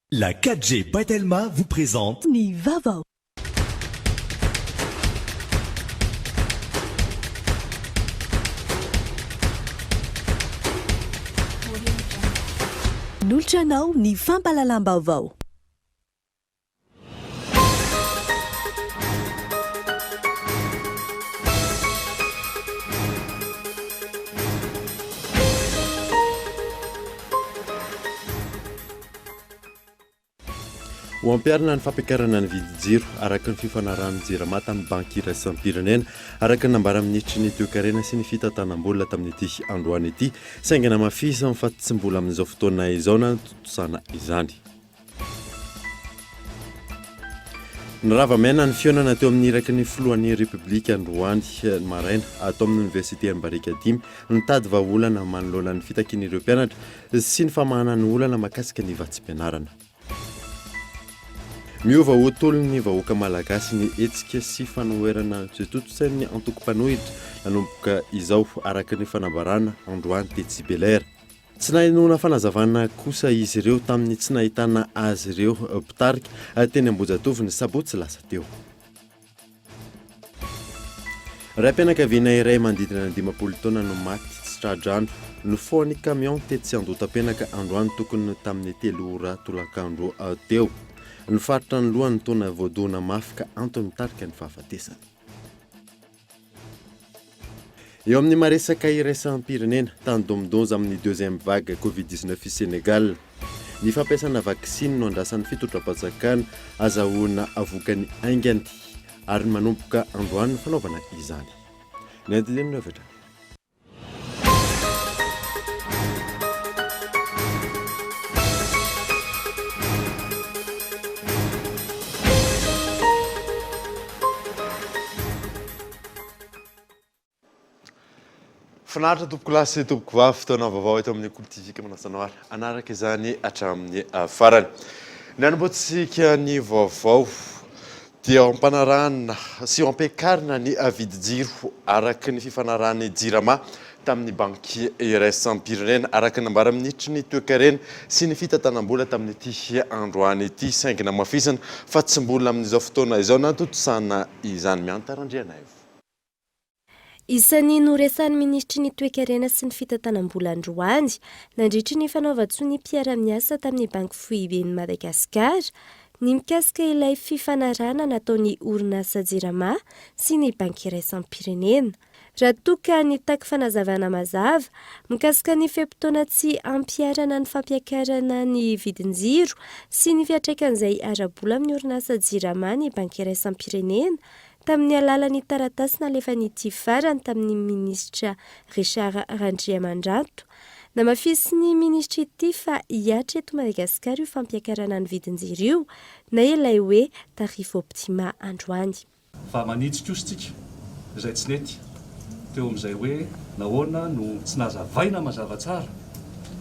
La 4G Patelma vous présente Ni Vavao. Noltranao ny fampalalam-baovao. Ho ampiarina ny fampiakarana ny vidin-jiro araka ny fifanarahan'ny jirama tamin'ny banky iraisam-pirenena araka ny nambara minitry ny toe-karena sy ny fitantanam-bola tamin'ity androany ity saingana mafisa mifatitsim-bola amin'izao fotoana izao na totosana izany. Ny rava-maina ny fionana teo amin'ny iraky ny filohan'ny Repoblika Androany maraina atao amin'ny Université Ambarika 5 nitady vahaolana manoloana ny fitakian'ireo mpianatra sy ny famahana ny olana mahakasika ny vatsim-pianarana. Miova hotolon'ny vahoaka malagasy ny etsika sy fanoherana izay totosain'ny antoko-panohitra nanomboka izao araka ny fanambarana Androany Tetsy Belair. Tsy nahinona fanazavana kosa izy ireo tamin'ny tsy nahitana azy ireo mpitarika teny Ambohijatovo ny sabotsy lasa teo. Raim-pianakaviana iray manodidina ny 10 taona no maty tsy tradrano nofoan'ny camion tetsy andotam-pianaka Androany tokony tamin'ny 3 ora tolakandro teo. Ny faritra ny lohany taona voadoana mafy ka antony mitarika ny fahafatesana. Eo amin'ny maresaka iraisam-pirenena tandomidonza amin'ny deuxième vague Covid-19 i Sénégal. Ny fampiasana vaksiny no andrasan'ny fitondram-panjakana azahoana avokany aingany ary manomboka androany ny fanaovana izany. Ny andileny novatra. Finaritra tompoko lahy sy tompoko vavy fotoana vaovao eto amin'ny politika manasanoara anaraka izany hatramin'ny farany. Ny anomboantsika ny vaovao dia ampanarahana sy ampiakarina ny vidin-jiro araka ny fifanarahan'ny jirama tamin'ny banky iraisam-pirenena araka ny nambara minitry ny toe-karena sy ny fitantanam-bola tamin'ity androany ity saingina mafisana fa tsy mbola amin'izao fotoana izao na totosana izany miantarandriana io. Isan'ny noresan'ny ministry ny toe-karena sy ny fitantanam-bola androany nandritry ny fanaovan-tsony mpiara-miasa tamin'ny banky foiben'ny Madagasikara ny mikasika ilay fifanarana nataon'ny orinasa jirama sy ny banky iraisam-pirenena. Raha toka ny taky fanazavana mazava mikasika ny fepotona tsy ampiarana ny fampiakarana ny vidin-jiro sy ny fiatraikan'izay ara-bola amin'ny orinasa jirama ny banky iraisam-pirenena tamin'ny alalan'ny taratasy nalefan'ity farany tamin'ny ministra Richard Randriamandrato. Namafisy ny ministra ity fa hiatra eto Madagasikara io fampiakarana ny vidin-jiro io na ilay hoe tarif optima androany. Fa manitsika ositsika izay tsy nety teo amin'izay hoe nahoana no tsy nazavaina mazava tsara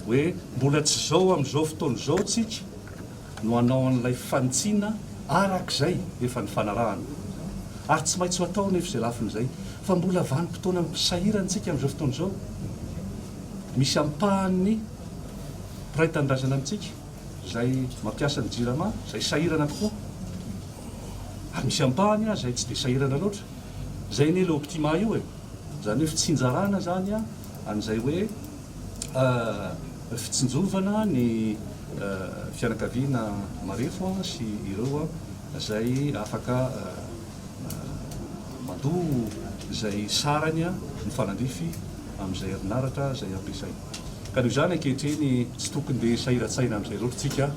hoe mbola tsy zao amin'izao fotoana izao tsika no hanao an'ilay fantsiana arak'izay efa ny fanarahana. Ary tsy maintsy ho atao nefa izay lafin'izay fa mbola vanim-potoana misahirantsika amin'izao fotoana izao. Misy ampahany mpiray tanindrazana amintsika izay mampiasa ny jirama izay sahirana tokoa. Ary misy ampahany izay tsy dia sahirana loatra. Izay ny le optima io e. Izany hoe fitsinjarana zany an'izay hoe fitsinjovana ny fianakaviana marefo sy ireo izay afaka mandoa izay sarany ny fanandrify amin'izay herinaratra izay ampiasay. Ka noho izany ankehitriny tsy tokony dia sahiran-tsaina amin'izay loatra tsika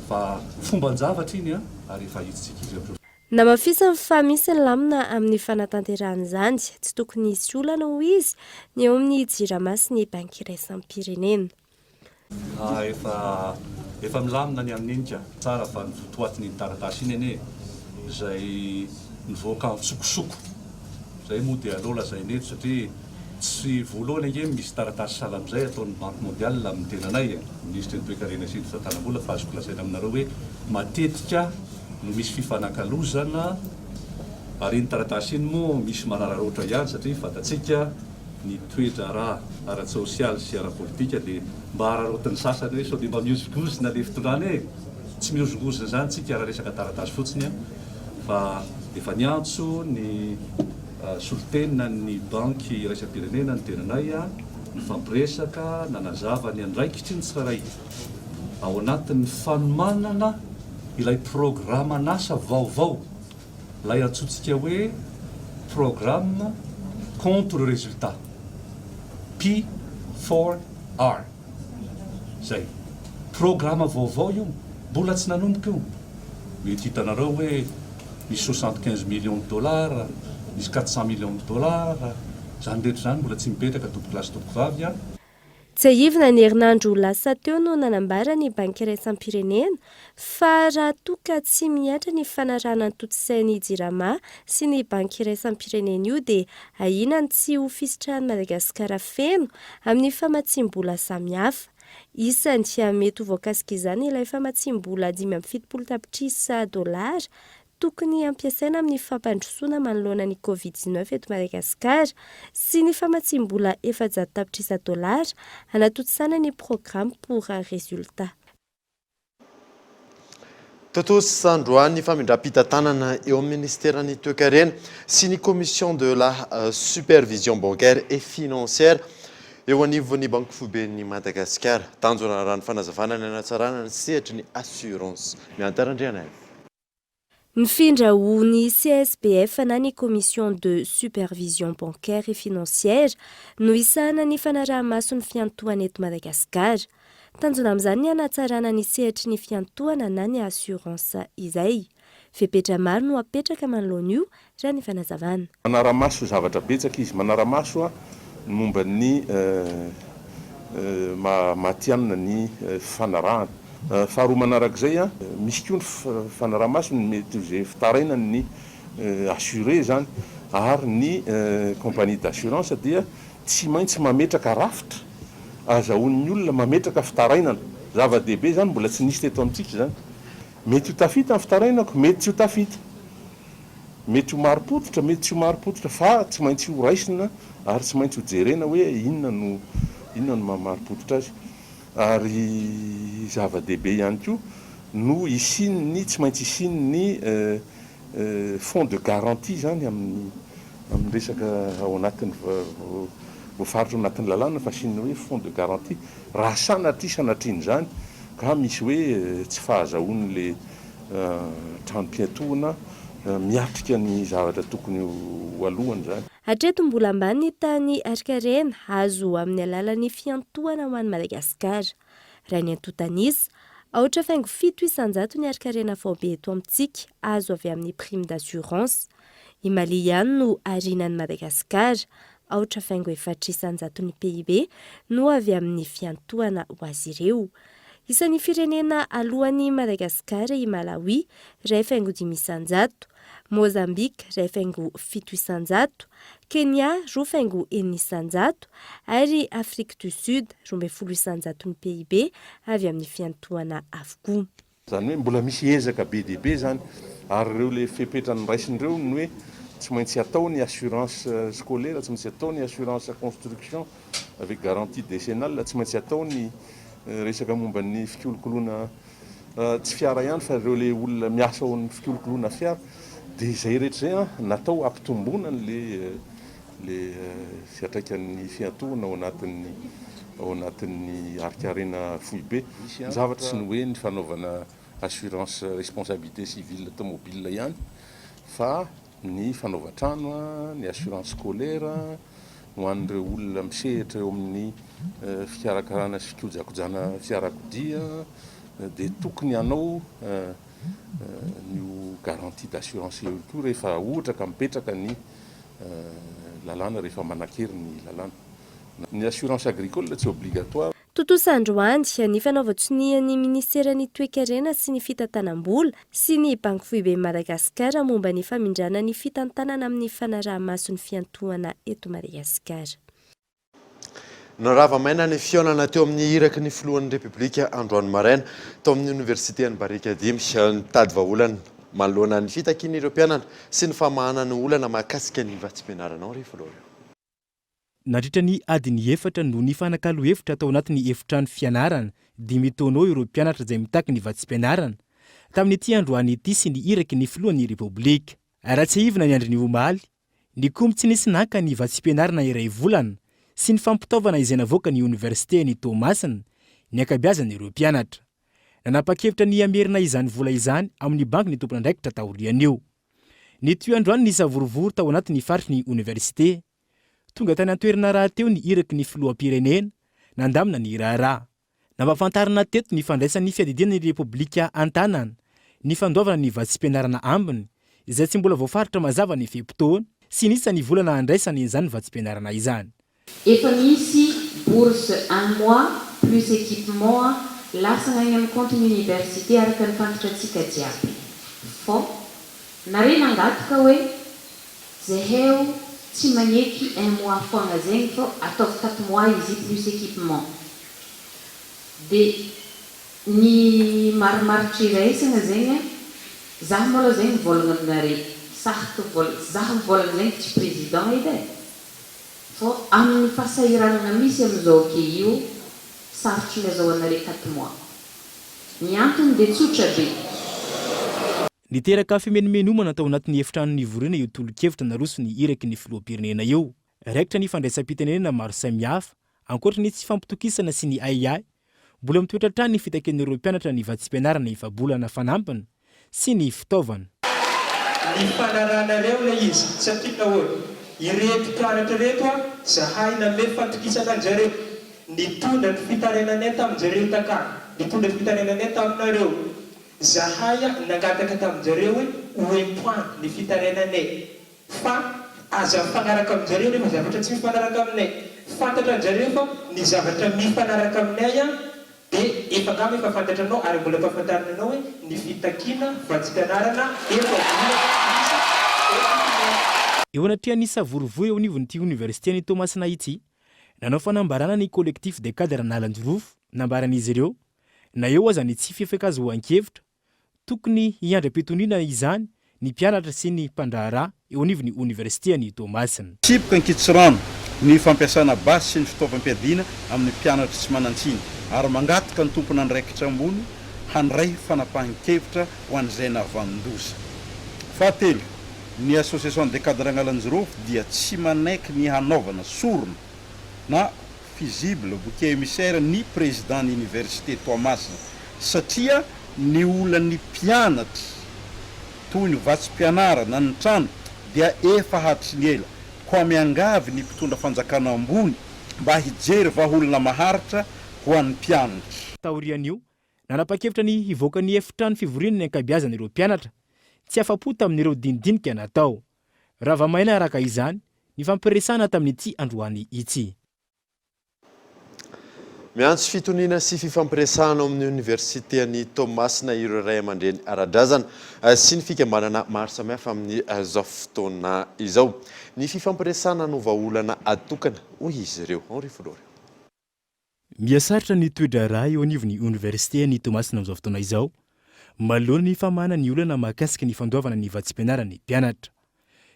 fa fomban-javatra iny ary efa hitsitsika izy amin'izao. Namafisa fa misy ny lamina amin'ny fanatanterahana izany tsy tokony hisy olana ho izy ny eo amin'ny jirama sy ny banky iraisam-pirenena. Efa milamina ny amin'iny tsara fa ny fotoatiny ny taratasy iny ane izay nivoaka tsokosoko. Izay moa dia aloha lazaina eto satria tsy voalohany ange misy taratasy sahala amin'izay ataon'ny banky mondiale amin'ny tenanay ministry ny toe-karena sy ny fitantanam-bola fa azoko lazaina aminareo hoe matetika no misy fifanakalozana ary ny taratasy iny moa misy manararoatra ihany satria fatatsika ny toetra ara-tsosialy sy ara-politika dia mba hararotin'ny sasany hoe sao dia mba miozigozina le fitondrana e. tsy miozongozona zany tsika raha resaka taratasy fotsiny a fa efa niantso ny solitenina ny banky iraisam-pirenena ny tenanay a ny fampiresaka nanazava ny andraikitry ny tsiraray ao anatin'ny fanomanana ilay programme n'asa vaovao ilay antsointsika hoe programme contre résultat P4R zay programme vaovao io mbola tsy nanomboka io mety hitanareo hoe misy 75 millions de dollars misy 400 millions de dollars zany rehetra zany mbola tsy mipetraka tompoko lasy tompoko vavy a tsy aivina ny herinandro lasa teo no nanambara ny banky iraisam-pirenena fa raha toka tsy miatra ny fanarahana ny totosainy jirama sy ny banky iraisam-pirenena io dia ahinany tsy ho fisitrahany Madagasikara feno amin'ny famatsim-bola samihafa isany mety ho voakasika izany ilay famatsim-bola 570 tapitrisa dolara tokony ampiasaina amin'ny fampandrosoana manoloana ny Covid-19 eto Madagasikara sy ny famatsim-bola 400 tapitrisa dolara hanatotosana ny programme pour résultat. Totosy androany ny famindram-pitantanana eo amin'ny ministerany toe-karena sy ny commission de la supervision bancaire et financière eo anivon'ny banky foiben'ny Madagasikara tanjona raha ny fanazavana ny anatsarana ny sehatra ny assurance ny antarandriana Mifindra ho ny CSBF na ny Commission de Supervision Bancaire et Financière no isana ny fanaraha-maso ny fiantohana eto Madagasikara. Tanjona amin'izany ny anatsarana ny sehatry ny fiantohana na ny assurance izay. Fepetra maro no apetraka manoloana io raha ny fanazavana. Manara-maso zavatra betsaka izy manara-maso momba ny matianina ny fanarahana. Faharoa manarak'izay misy koa ny fanaraha-maso ny mety izay fitaraina ny assuré zany ary ny compagnie d'assurance dia tsy maintsy mametraka rafitra azahoan'ny olona mametraka fitarainana zava-dehibe zany mbola tsy nisy teto amintsika zany mety ho tafita ny fitarainako mety tsy ho tafita mety ho marim-pototra mety tsy ho marim-pototra fa tsy maintsy ho raisina ary tsy maintsy ho jerena hoe inona no mahamari-pototra azy ary zava-dehibe ihany koa no isininy tsy maintsy isininy fonds de garantie zany amin'ny resaka ao anatin'ny voafaritra ao anatin'ny lalàna fa isininy hoe fonds de garantie raha sanatriany zany ka misy hoe tsy fahazahoan'le trano-piantohana miatrika ny zavatra tokony ho alohany zany. Hatreto mbola ambany ny tany Arikarena azo amin'ny alalan'ny fiantohana ho an'ny Madagasikara. Raha ny antotanisa, aotra faingo 700 ny Arikarena vao be eto amintsika azo avy amin'ny prime d'assurance. I Mali ihany no arinan'ny Madagasikara, aotra faingo 400 ny PIB no avy amin'ny fiantohana ho azy ireo. Isan'ny firenena alohan'ny Madagasikara i Malawi, ray faingo 500, Mozambique, ray faingo 700, Kenya, roa faingo 900, ary Afrique du Sud, 200 ny PIB, avy amin'ny fiantohana avokoa. Zany hoe mbola misy ezaka be dia be zany, ary ireo le fepetra ny raisin'ireo ny hoe tsy maintsy atao ny assurance scolaire, tsy maintsy atao ny assurance construction avec garantie décennale, tsy maintsy atao ny resaka momba ny fikolokoloana tsy fiara ihany fa ireo le olona miasa ao amin'ny fikolokoloana fiara dia izay rehetra zay natao ampitomboana le fiatraikan'ny fiantohana ao anatin'ny Arikarena Foibe. Zavatra sy ny hoe ny fanaovana assurance responsabilité civile automobile ihany fa ny fanaovan-trano, ny assurance scolaire ho an'ireo olona misehatra eo amin'ny fikarakarana sy fikojakojana fiarakodia dia tokony hanao ny garantie d'assurance eo koa rehefa ohatra ka mipetraka ny lalàna rehefa manan-kery ny lalàna. Ny assurance agricole tsy obligatoire. Totosa androany ny fanaovan-tsonian'ny ministeran'ny toe-karena sy ny fitantanam-bola sy ny banky foibe Madagasikara momba ny famindrana ny fitantanana amin'ny fanaraha-maso ny fiantohana eto Madagasikara. Narava-maina ny fionana teo amin'ny iraky ny filohan'ny Repoblika androany maraina tao amin'ny Université ny Barikadimy nitady vahaolana manoloana ny fitakiana ireo mpianana sy ny famahanana olana mahakasika ny vatsim-pianaranao rehefa loha. Nandritra ny adiny 4 no ny fanakalo hevitra tao anatin'ny efitrano fianarana 5 taona ireo mpianatra izay mitaky ny vatsim-pianarana tamin'ity androany ity sy ny iraky ny filohan'ny repoblika. Raha tsy hivina ny andry ny omaly, ny komby tsy nisy nanka ny vatsim-pianarana iray volana sy ny fampitaovana izay navoaka ny université ny Tomasina ny akabiazan'ireo mpianatra. Nanapa-kevitra ny amerina izany vola izany amin'ny banky ny tompon'andraikitra taorian'io. Ny tio androany ny savorovory tao anatin'ny faritry ny université. Tonga tany an-toerana raha teo ny iraky ny filoham-pirenena, nandamina ny raharaha. Nampafantarina teto ny fandraisan'ny fiadidinan'ny repoblika an-tanana, ny fandoavana ny vatsim-pianarana ambiny, izay tsy mbola voafaritra mazava ny fehim-potoana sy nisany volana andraisany izany vatsim-pianarana izany. Efa misy bourse 1 mois plus équipement lasana any amin'ny compte université araka ny fantatrantsika jiaby. Fô narena angatoka hoe zeheo tsy magneky 1 mois foagna zegny fô ataovy 4 mois izy plus équipement. De ny marimaritra iraisana zegny zaho mola zegny volagna aminare zaho volagna zegny tsy président edy e. Fô amin'ny fahasahiranana misy amin'izao ke io sarotry ny azahoanare 4 mois. Ny antony de tsotra be. Niteraka fimenomenomana tao anatin'ny efitranon'ny vorona io tolo-kevitra naroso ny iraky ny filoham-pirenena io. Raikitra ny fandraisam-pitenenena maro samihafa, ankoatra ny tsy fampitokisana sy ny aiai, mbola mitoetra trany ny fitaken'ireo mpianatra ny vatsim-pianarana ifabolana fanampiny sy ny fitaovana. Ny fanarahanareo le izy, satria nahoana ireto mpianatra reto zahay name fatokisana anjareo, nitondra ny fitarenanay taminjareo takany, nitondra ny fitarenanay taminareo. Zahay nangataka taminjareo hoe point ny fitarenanay. Fa aza mifanaraka aminjareo nefa zavatra tsy mifanaraka aminay. Fantatra anjareo fa ny zavatra mifanaraka aminay de efa ngamba efa fantatranao ary mbola mpahafantarinanao hoe ny fitakina vatsim-pianarana eo anatria ny savorovoy eo anivon'ity université ny Tomasina ity, nanao fanambarana ny collectif de cadre n'Alanjorofo, nambaran'izy ireo na eo aza ny tsy fiafakazoan-kevitra tokony hiandram-pitoniana izany ny mpianatra sy ny mpandraharaha eo anivon'ny université ny Tomasina. Sipoka ankitsirano ny fampiasana basy sy ny fitaovam-piadiana amin'ny mpianatra tsy manantsiny ary mangataka ny tompona andraikitra ambony handray fanapahan-kevitra ho an'izay navandoza. Fahatelo, ny association de cadre n'Alanjorofo dia tsy manaiky ny hanaovana sorona na fusible bouc émissaire ny président ny université Toamasina satria ny olan'ny mpianatra toy ny vatsim-pianarana ny trano dia efa hatry ny ela koa miangavy ny mpitondra fanjakana ambony mba hijery vaholana maharitra ho an'ny mpianatra. Taorian'io nanapa-kevitra ny hivoaka ny efitrano fivoriana ny ankabeazan'ireo mpianatra tsy afa-po tamin'ireo dinidinika natao. Rava-maina araka izany ny fampiresana tamin'ity androany ity. Miantso fitoniana sy fifampiresana amin'ny université ny Tomasina ireo ray aman-dreny ara-drazana sy ny fikambanana maro samihafa amin'ny zao fotoana izao. Ny fifampiresana no vahaolana atokana hoy izy ireo. Henri Foloré. Miasaritra ny toe-draharaha eo anivon'ny université ny Tomasina amin'izao fotoana izao, malohana ny famana ny olana mahakasika ny fandoavana ny vatsim-pianarana ny mpianatra.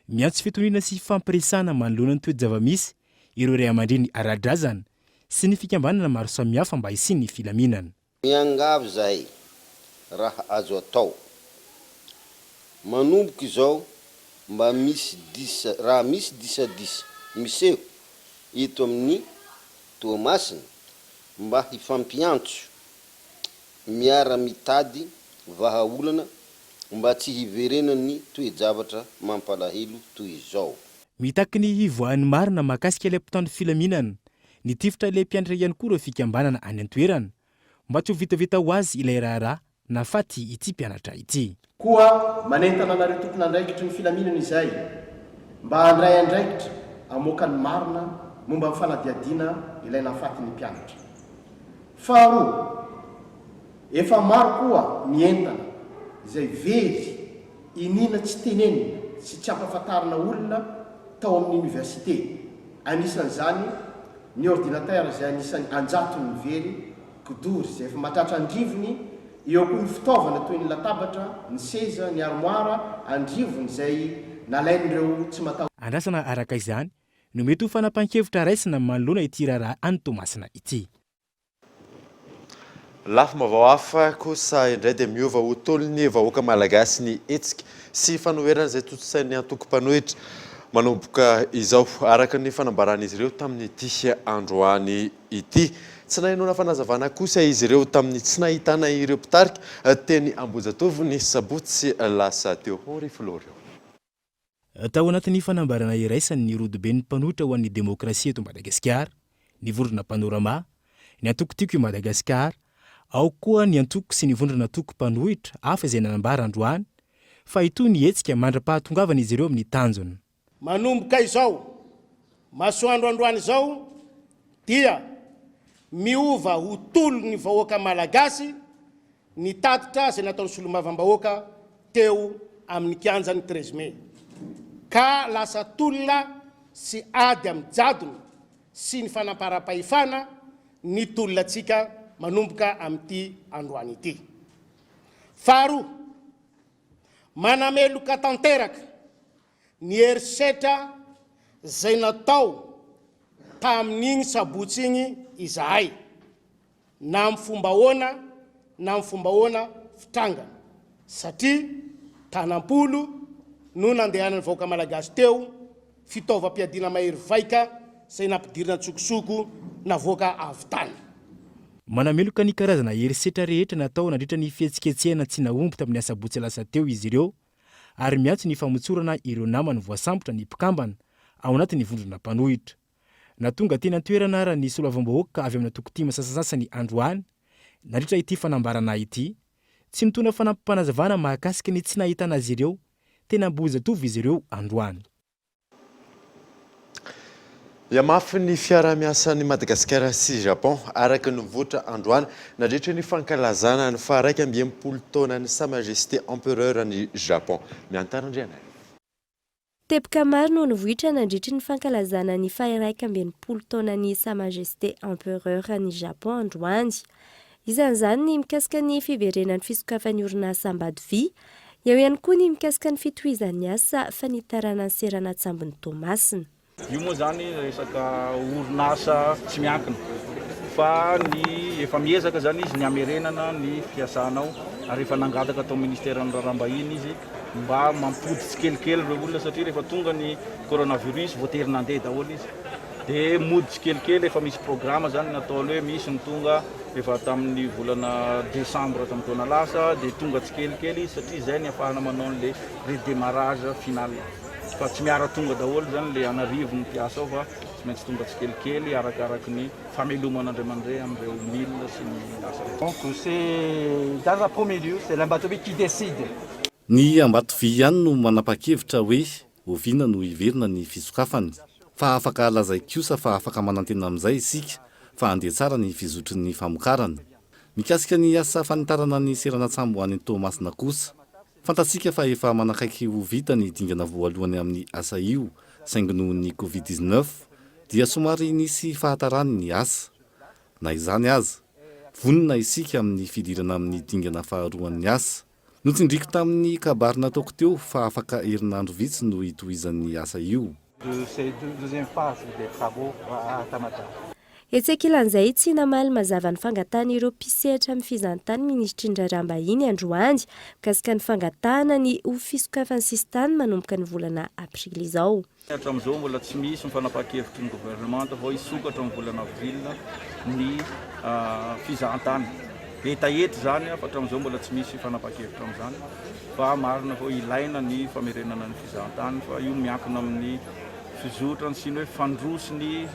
Miantso fitoniana sy fampiresana manoloana ny toe-javamisy ireo ray aman-dreny ara-drazana sy ny fikambanana maro samihafa mba hisiany ny filaminana. Miangavy zahay raha azo atao manomboka izao mba misy raha misy disadisa miseho ito amin'ny Tomasina mba hifampiantso miara mitady vahaolana mba tsy hiverenan'ny toe-javatra mampalahelo toy izao. Mitaky ny hivoahan'ny marina mahakasika ilay mpitandro filaminana, ny tifitra ilay mpianatra ihany koa ireo fikambanana any an-toerana mba tsy ho vitavita ho azy ilay raharaha nafaty ity mpianatra ity. Koa manentana anareo tompona andraikitra ny filaminana izay mba handray andraikitra amoaka ny marina momba ny fanadiadiana ilay nafaty ny mpianatra. Faharoa, efa maro koa mientana izay very inina tsy tenenina sy tsy ampafantarina olona tao amin'ny université. Anisan'izany ny ordinateur izay anisan'ny anjatony very kodory izay efa mahatratra andrivony, eo koa ny fitaovana toy ny latabatra, ny seza, ny armoire andrivony izay nalain'ireo tsy mataho. Andrasana araka izany no mety ho fanapahan-kevitra raisina manoloana ity raharaha any Tomasina ity. lafy mavao hafa kosa indray dia miova ho tolony vahoaka malagasy ny hetsika sy fanoherana izay totosain'ny antoko-panohitra manomboka izao araka ny fanambaran'izy ireo tamin'ity androany ity. Tsy nahinona fanazavana kosa izy ireo tamin'ny tsy nahitana ireo mpitarika teny Ambojatove ny sabotsy lasa teo Orifloreo. Tao anatin'ny fanambarana iraisan'ny rodoben'ny mpanohitra ho an'ny demokrasia eto Madagasikara, ny vondrona panorama, ny antoko-tiko i Madagasikara, ao koa ny antoko sy ny vondrona toko-panohitra hafa izay nanambara androany, fa ito ny hetsika mandra-pahatongavana izy ireo amin'ny tanjona. Manomboka izao, masoandro androany izao, dia miova ho tolo ny vahoaka malagasy ny tatitra izay nataon'ny solomavam-bahoaka teo amin'ny kianjany 13 Mei. Ka lasa tolona sy ady amin'ny jadona sy ny fanampara-pahefana ny tolonatsika manomboka amin'ity androany ity. Faharoa, manameloka tanteraka ny herisetra izay natao tamin'igny sabotsy igny izahay na amin'ny fomba ahoana na amin'ny fomba ahoana fitrangana satria tanampolo no nandehanany vahoaka malagasy teo fitaovam-piadiana mahery vaika izay nampidirina tsokosoko navoaka avy tany. Manameloka ny karazana herisetra rehetra natao nandritra ny fihetsiketsehana tsy naomby tamin'ny asabotsy lasa teo izy ireo ary miantso ny famotsorana ireo namany voasambotra ny mpikambana ao anatin'ny vondrona mpanohitra. Natonga tena toerana ara ny solovam-bahoaka avy amin'ny tokotima sasasasany androany nandritra ity fanambarana ity tsy mitondra fanampanazavana mahakasika ny tsy nahitana azy ireo tena Ambojatove izy ireo androany. Mafy ny fiara-miasan'ny Madagasikara sy Japon araka ny votra androany nandritra ny fankalazana ny faha 180 taonan'ny Sa Majesté Empereur ny Japon. Miantarandriana. Teboka maro no nivohitra nandritra ny fankalazana ny faha 180 taonan'ny Sa Majesté Empereur ny Japon androany. Isan'izany ny mikasika ny fiverenan'ny fisokafan'ny orinasa ambady vy, eo ihany koa ny mikasika ny fitohizan'ny asa fanitarana ny serana Tsambony Tomasina. Io moa zany resaka orinasa tsy miankina fa ny efa miezaka zany izy ny amerenana ny fiasanao ary efa nangataka atao ministeran'ny rarambahiny izy mba mampoditsy kelikely ireo olona satria rehefa tonga ny coronavirus voatery nandeha daholo izy dia moditsy kelikely efa misy programme zany natao hoe misy ny tonga efa tamin'ny volana décembre tamin'ny taona lasa dia tonga tsy kelikely izy satria izay ny ahafahana manao an'le redémarrage final. Fa tsy miara tonga daholo zany le anarivo ny mpiasa ao fa tsy maintsy tonga tsy kelikely arakaraky ny fameloman'andray mandray amin'ireo milina sy ny asa. Donc c'est dans un premier lieu, c'est l'Ambatovy qui décide. Ny Ambatovy ihany no manapa-kevitra hoe oviana no iverina ny fisokafany. Fa afaka lazay kosa fa afaka manantena amin'izay isika fa andeha tsara ny fizotrin'ny famokarana. Mikasika ny asa fanitarana ny serana Tsambo any Tomasina kosa. Fantatsika fa efa manakaiky ho vita ny dingana voalohany amin'ny asa io saingy noho ny Covid-19 dia somary nisy fahatarany ny asa. Na izany aza, vonina isika amin'ny fidirana amin'ny dingana faharoan'ny asa. Notsindriko tamin'ny kabary nataoko teo fa afaka herinandro vitsy no hitohizan'ny asa io. Etseka ilan'izay tsy namaly mazava ny fangatahana ireo mpisehatra amin'ny fizahantany ministry Ndrarambahiny androany mikasika ny fangatahana ny ho fisokafan'ny sistany manomboka ny volana aprily izao. Hatramin'izao mbola tsy misy mifanapa-kevitry ny gouvernemanta vao hisokatra amin'ny volana avril ny fizahantany. Etaety zany fa hatramin'izao mbola tsy misy mifanapa-kevitra amin'izany fa marina vao ilaina ny famerenana ny fizahantany fa io miankina amin'ny fizotrany sy ny hoe fandrosiny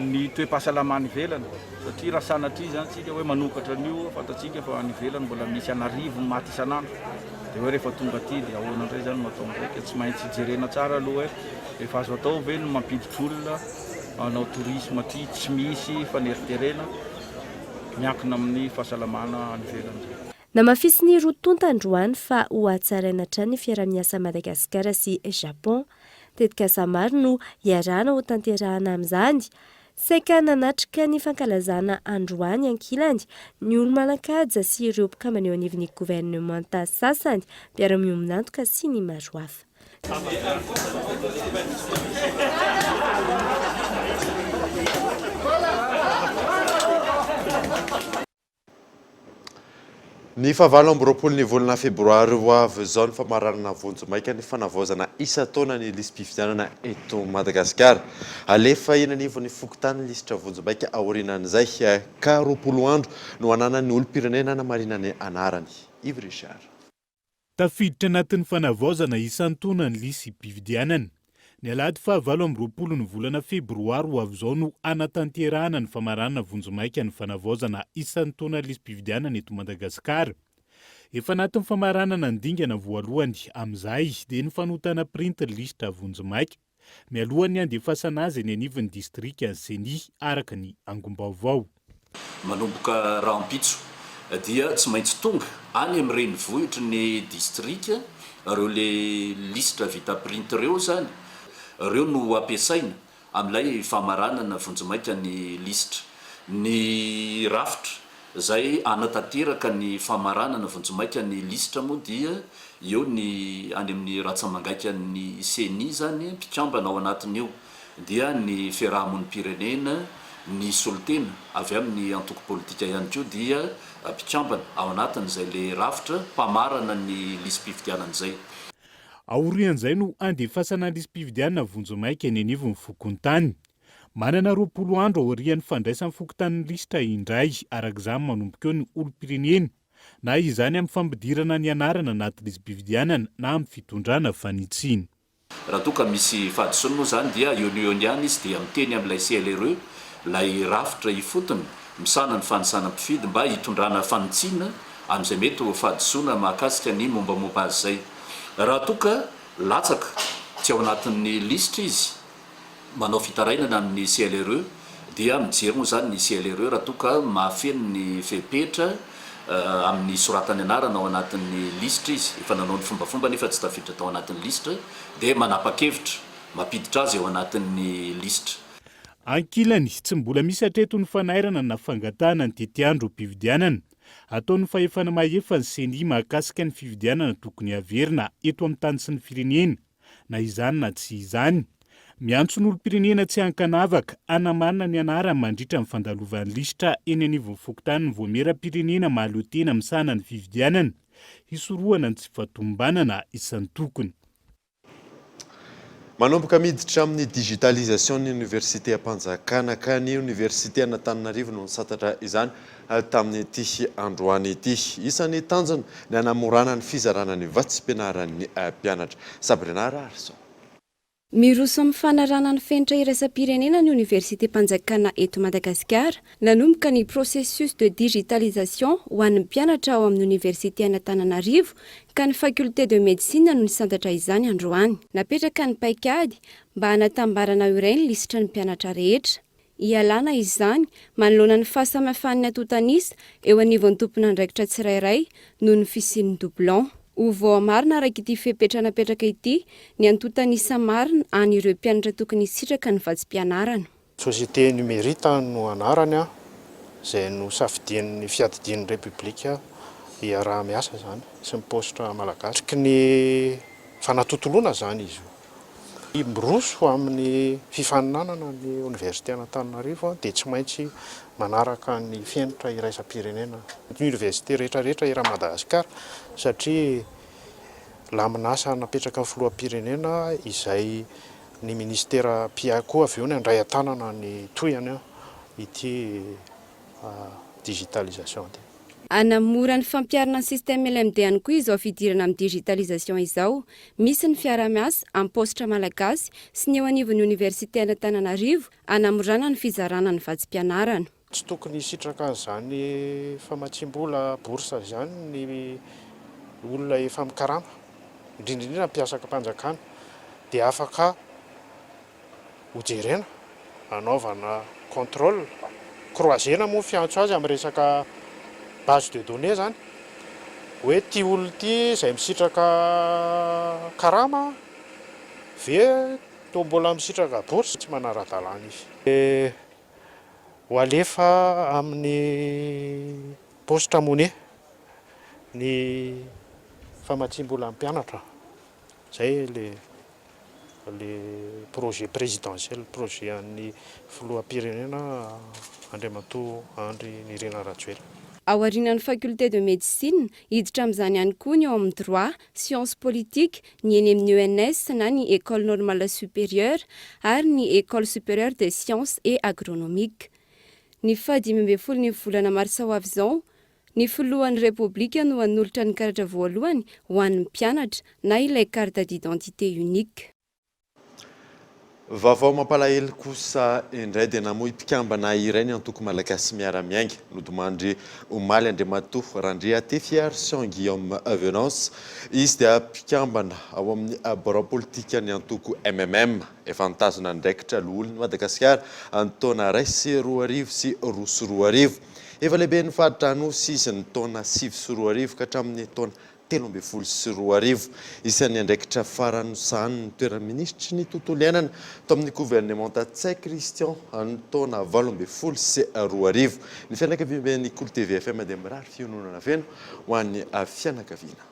ny toe-pahasalamana ivelany satria raha sanatria zany tsika hoe manokatra an'io fantatsika fa any ivelany mbola misy anarivo maty isan'andro dia hoe rehefa tonga aty dia ahoana indray zany matao ndraiky tsy maintsy jerena tsara aloha hoe efa azo atao ve no mampiditra olona anao tourisme aty tsy misy faneriterena miankina amin'ny fahasalamana any ivelany. Namafisy ny rotonta androany fa ho hatsaraina hatrany fiara-miasa Madagasikara sy Japon tetika samaro no iarana ho tanterahana amin'izany. Saika nanatrika ny fankalazana androany ankilany ny olo-manan-kaja sy ireo mpikambana eo anivon'ny gouvernemanta sasany mpiara-miominantoka sy ny maro hafa. Ny fahavalo amby roapolo ny volana febroary ho avy izao ny famaranana vonjomaika ny fanavaozana isa taona ny lisam-pifidianana eto Madagasikara. Alefa enanivo ny fokontany lisitra vonjomaika aorinan'izay ka roapolo andro no ananan'ny olom-pirenena namarina ny anarany. Yves Richard. Tafiditra anatin'ny fanavaozana isan-taona ny lisam-pifidianana. Ny alahady fahavalo amby roapolo ny volana febroary ho avy izao no anatanterahana ny famaranana vonjomaika ny fanavaozana isan-taona lisam-pifidianana eto Madagasikara. Efa anatin'ny famaranana ny dingana voalohany amin'izay dia ny fanotana printy lisitra vonjomaika mialohan'ny andefasana azy ny anivon'ny distrika Seny araka ny angom-baovao. Manomboka rahampitso dia tsy maintsy tonga any amin'ny renivohitry ny distrika ireo le lisitra vita print ireo zany ireo no ampiasaina amin'ilay famaranana vonjomaika ny lisitra. Ny rafitra zay anatanteraka ny famaranana vonjomaika ny lisitra moa dia eo ny any amin'ny ratsamangaiky ny Seny zany mpikambana ao anatin'io dia ny fiarahamonim-pirenena ny solitena avy amin'ny antoko politika ihany koa dia mpikambana ao anatin'izay le rafitra mpamarana ny lisam-pifidianana izay. Aorian'izay no andefasana lisam-pifidianana vonjomaika ny anivon'ny fokontany. Manana roapolo andro aorian'ny fandraisan'ny fokontan'ny lisitra indray arak'izany manomboka eo ny olom-pirenena na izany amin'ny fampidirana ny anarana anaty lisam-pifidianana na amin'ny fitondrana fanitsiny. Raha toa ka misy fahadisoana moa zany dia eo ihany izy dia miteny amin'ilay CLRE lay rafitra ifotony misana ny fanisana mpifidy mba hitondrana fanitsiana amin'izay mety ho fahadisoana mahakasika ny mombamomba azy zay. Raha toa ka latsaka tsy ao anatin'ny lisitra izy manao fitarainana amin'ny CLRE dia mijery moa zany ny CLRE raha toa ka mahafeno ny fepetra amin'ny soratany anarana ao anatin'ny lisitra izy efa nanao ny fombafomba nefa tsy tafiditra tao anatin'ny lisitra dia manapa-kevitra mampiditra azy ao anatin'ny lisitra. Ankilany tsy mbola misy hatreto ny fanairana na fangatahana ny tetiandro mpifidianana. Ataon'ny fahefana mahefa ny Seny mahakasika ny fifidianana tokony averina eto amin'ny tany sy ny firenena na izany na tsy izany. Miantso n'olom-pirenena tsy hankanavaka anamarina ny anarany mandritra ny fandalovan'ny lisitra eny anivon'ny fokontany ny voameram-pirenena mahaleo tena misana ny fifidianana hisorohana ny tsy fahatombanana isan'ny tokony. Manomboka miditra amin'ny digitalisation ny université Ampanjakana ka ny université Antananarivo no nisatatra izany tamin'ny ity androany ity. Isan'ny tanjona ny hanamorana ny fizarana ny vatsim-pianaran'ny mpianatra. Sabrina Ararso. Miroso amin'ny fanarana ny fenitra iraisam-pirenena ny Université Mpanjakana eto Madagasikara, nanomboka ny processus de digitalisation ho an'ny mpianatra ao amin'ny Université Antananarivo ka ny faculté de médecine no nisantatra izany androany. Napetraka ny paikady mba hanatambarana iray ny lisitra ny mpianatra rehetra. Ialana izany manoloana ny fahasamihafan'ny atotanisa eo anivon'ny tompon'andraikitra tsirairay noho ny fisian'ny doublon. Ho voamarina araka ity fepetra napetraka ity ny antotanisa marina an'ireo mpianatra tokony hisitraka ny vatsim-pianarana. Société numérite no anarany izay no safidian'ny fiadidian'ny République iaraha-miasa zany sy ny postra malagasy. Ny fanatotoloana zany izy io. Miroso amin'ny fifaninanana ny Université Antananarivo dia tsy maintsy manaraka ny fenitra iraisam-pirenena ny université rehetrarehetra era Madagasikara satria laminasa napetraka ny filoham-pirenena izay ny ministera PIA koa avy eo ny andray an-tanana ny toyany ity digitalisation ity. Anamora ny fampiarana ny système LMD ihany koa izao fidirana amin'ny digitalisation izao, misy ny fiara-miasa amin'ny postra malagasy sy ny eo anivon'ny Université Antananarivo anamorana ny fizarana ny vatsim-pianarana. Tsy tokony hisitraka an'izany famatsim-bola bourse zany ny olona efa mikarama, indrindrindrina mpiasaka mpanjakana dia afaka hojerena anaovana contrôle croisena moa fiantso azy amin'ny resaka base de données zany hoe ty olona ty izay misitraka karama ve to mbola misitraka bourse tsy manara-dalàna izy. Ho alefa amin'ny postra monnaie ny famatsim-bola amin'ny mpianatra. Zay le projet présidentiel, projet an'ny filoham-pirenena Andriamatoa Andry Nirina Rajoelina. ao arinan'ny faculté de médecine hiditra amin'izany ihany koa ny ao amin'ny droit, science politique, ny eny amin'ny ENS na ny école normale supérieure ary ny école supérieure des sciences et agronomique. Ny fahadimy volana marsa ho avy izao, ny filohan'ny repoblika no hanolotra ny karatra voalohany ho an'ny mpianatra na ilay carte d'identité unique. Vaovao mampalahelo kosa indray dia namoy mpikambana iray ny antoko malagasy miara-miainga nodomandry omaly Andriamatoa Randriaty Fiarson Guillaume Venance. Izy dia mpikambana ao amin'ny baro politika ny antoko MMM efa nitazona ndraikitra loholon'ny Madagasikara ny taona 2022 sy 2023. Efa lehibe ny faritra Anosy izy ny taona 2024 ka hatramin'ny taona 2023. Isan'ny andraikitra farany sahany ny toera-ministry ny tontolo iainana tao amin'ny gouvernement Tsay Christian ny taona 2020 sy 2023. Ny fianakavian'ny Kolo TV FM dia mirary fiononana feno ho an'ny fianakaviana.